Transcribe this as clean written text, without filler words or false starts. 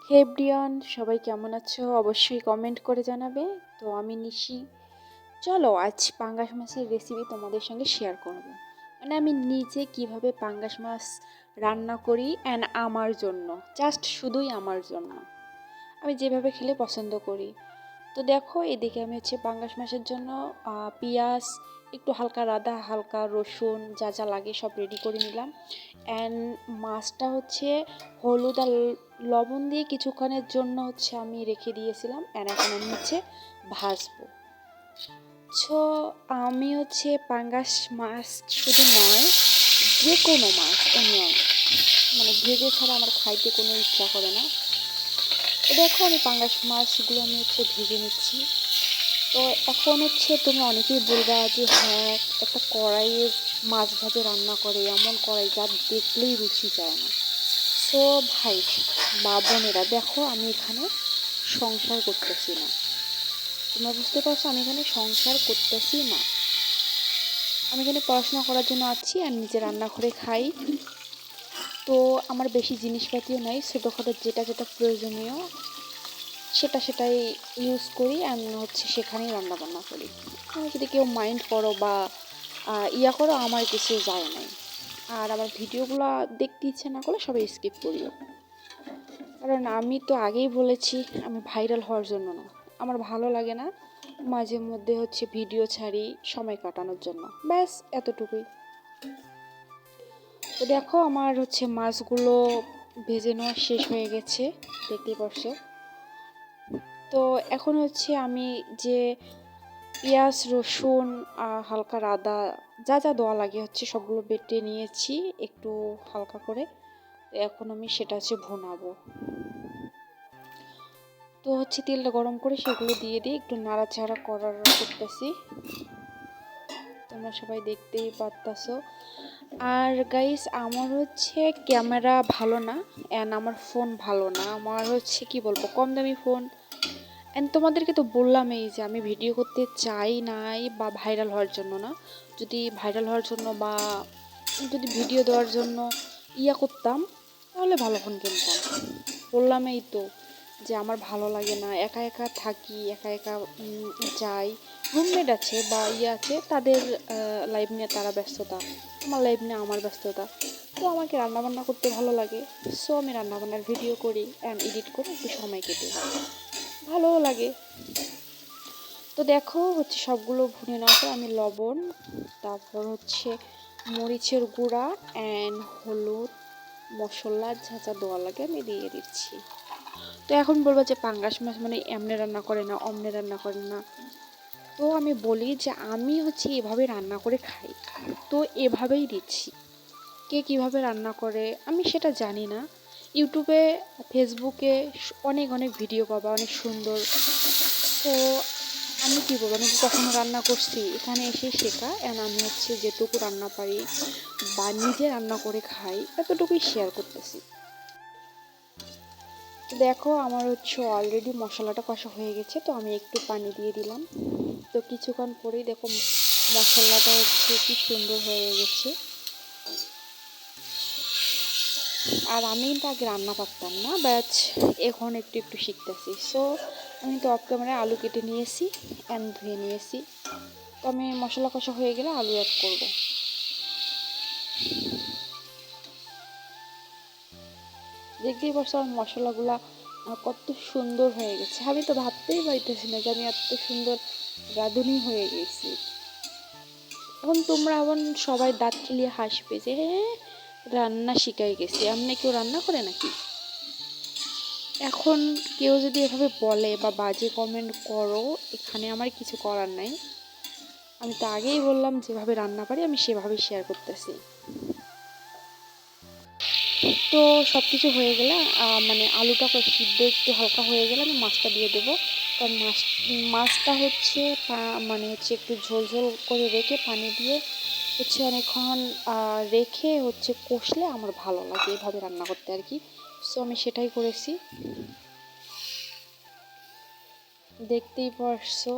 হে everyone, সবাই কেমন আছো? অবশ্যই কমেন্ট করে জানাবে। তো আমি নিশি। চলো আজ পাঙ্গাস মাছের রেসিপি তোমাদের সঙ্গে শেয়ার করব। মানে আমি নিজে কিভাবে পাঙ্গাস মাছ রান্না করি অ্যান্ড আমার জন্য, জাস্ট শুধুই আমার জন্য, আমি যেভাবে খেলে পছন্দ করি। তো দেখো, এদিকে আমি পাঙ্গাস মাছের জন্য পেঁয়াজ, একটু হালকা আদা, হালকা রসুন, যা যা লাগে সব রেডি করে নিলাম। অ্যান্ড মাছটা হলুদ আর লবণ দিয়ে কিছুক্ষণের জন্য আমি রেখে দিয়েছিলাম। অ্যান্ড এখন আমি ভাজবো। সো আমি পাঙ্গাস মাছ শুধু নয়, যে কোনো মাছ অনিয়ন মানে ভেজে ছাড়া আমার খাইতে কোনো ইচ্ছা করে না। তো দেখো, আমি পাঙ্গাস মাছগুলো আমি ভেজে নিচ্ছি। তো এখন তোমরা অনেকেই বলবা যে হ্যাঁ, একটা কড়াইয়ে মাছ ভাজে রান্না করে, এমন কড়াই যা দেখলেই রুচি যায় না। সো ভাই বা বোনেরা, দেখো আমি এখানে সংসার করতেছি না। তোমরা বুঝতে পারছো, আমি এখানে সংসার করতেছি না। আমি এখানে পড়াশোনা করার জন্য আছি আর নিজে রান্না করে খাই। তো আমার বেশি জিনিসপাতিও নাই, ছোটোখাটো যেটা যেটা প্রয়োজনীয় সেটাই ইউজ করি। আর সেখানেই রান্না বান্না করি। আমি যদি কেউ মাইন্ড করো বা ইয়া করো, আমার কিছু যায় নাই। আর আমার ভিডিওগুলো দেখতে ইচ্ছে না করলে সবাই স্কিপ করিও। কারণ আমি তো আগেই বলেছি, আমি ভাইরাল হওয়ার জন্য না। আমার ভালো লাগে না মাঝে মধ্যে ভিডিও ছাড়ি সময় কাটানোর জন্য, ব্যাস এতটুকুই। তো দেখো, আমার মাছগুলো ভেজে নেওয়া শেষ হয়ে গেছে, দেখতেই পারছো। তো এখন আমি যে পেঁয়াজ, রসুন, হালকা আদা, যা যা দেওয়া লাগে সবগুলো বেটে নিয়েছি একটু হালকা করে। এখন আমি সেটা ভুনাবো। তো তেলটা গরম করে সেগুলো দিয়ে একটু নাড়াচাড়া করতেছি। তোমরা সবাই দেখতেই পারতাছো। আর গাইস, আমার ক্যামেরা ভালো না অ্যান্ড আমার ফোন ভালো না। আমার কি বলবো, কম দামি ফোন। অ্যান্ড তোমাদেরকে তো বললামই যে আমি ভিডিও করতে চাই নাই বা ভাইরাল হওয়ার জন্য না। যদি ভাইরাল হওয়ার জন্য বা যদি ভিডিও দেওয়ার জন্য করতাম, তাহলে ভালো ফোন কিনতাম। বললামই তো যে আমার ভালো লাগে না, একা একা থাকি, একা একা যাই। রুমমেট আছে বা আছে, তাদের লাইফ নিয়ে তারা ব্যস্ততা, আমার লাইফ নিয়ে আমার ব্যস্ততা। তো আমাকে রান্নাবান্না করতে ভালো লাগে। সো আমি রান্নাবান্নার ভিডিও করি অ্যান্ড এডিট করে একটু সময় কেটে ভালোও লাগে। তো দেখো সবগুলো ভুনে নেওয়ার পর আমি লবণ, তারপর মরিচের গুঁড়া অ্যান্ড হলুদ, মশলা যা যা দেওয়া লাগে আমি দিয়ে দিচ্ছি। তো এখন বলবো যে পাঙ্গাস মাছ মানে এমনি রান্না করে না, অমনে রান্না করে না। তো আমি বলি যে আমি এভাবে রান্না করে খাই, তো এভাবেই দিচ্ছি। কে কিভাবে রান্না করে আমি সেটা জানি না। ইউটিউবে, ফেসবুকে অনেক অনেক ভিডিও পাবা, অনেক সুন্দর। তো আমি কী বলবো, আমি কখনো রান্না করছি, এখানে এসে শেখা। অ্যান্ড আমি যেটুকু রান্না পারি বা নিজে রান্না করে খাই, এতটুকুই শেয়ার করতেছি। দেখো, আমার অলরেডি মশলাটা কষা হয়ে গেছে। তো আমি একটু পানি দিয়ে দিলাম। তো কিছুক্ষণ পরেই দেখো মশলাটা কি সুন্দর হয়ে গেছে। আর আমি কিন্তু আগে রান্না পারতাম না, বাট এখন একটু একটু শিখতেছি। সো আমি তো অফ ক্যামেরায় আলু কেটে নিয়েছি অ্যান্ড ধুয়ে নিয়েছি। তো আমি মশলা কষা হয়ে গেলে আলু অ্যাড করব। দেখতেই পারছো আমার মশলাগুলা কত সুন্দর হয়ে গেছে। আমি তো ভাবতেই পারতেছি না যে আমি এত সুন্দর রাঁধুনি হয়ে গেছি। এখন তোমরা সবাই দাঁত খিলিয়ে হাসবে যে হ্যাঁ, রান্না শিখাই গেছি। এমনি কেউ রান্না করে নাকি? এখন কেউ যদি এভাবে বলে বা বাজে কমেন্ট করো, এখানে আমার কিছু করার নাই। আমি তো আগেই বললাম যেভাবে রান্না পারি আমি সেভাবেই শেয়ার করতেছি। তো সব কিছু হয়ে গেলে মানে আলুটা সিদ্ধ একটু হালকা হয়ে গেলে আমি মাছটা দিয়ে দেবো। কারণ মাছটা মানে একটু ঝোল ঝোল করে রেখে পানি দিয়ে অনেকক্ষণ রেখে কষলে আমার ভালো লাগে এভাবে রান্না করতে আর কি। সো আমি সেটাই করেছি, দেখতেই পারছো।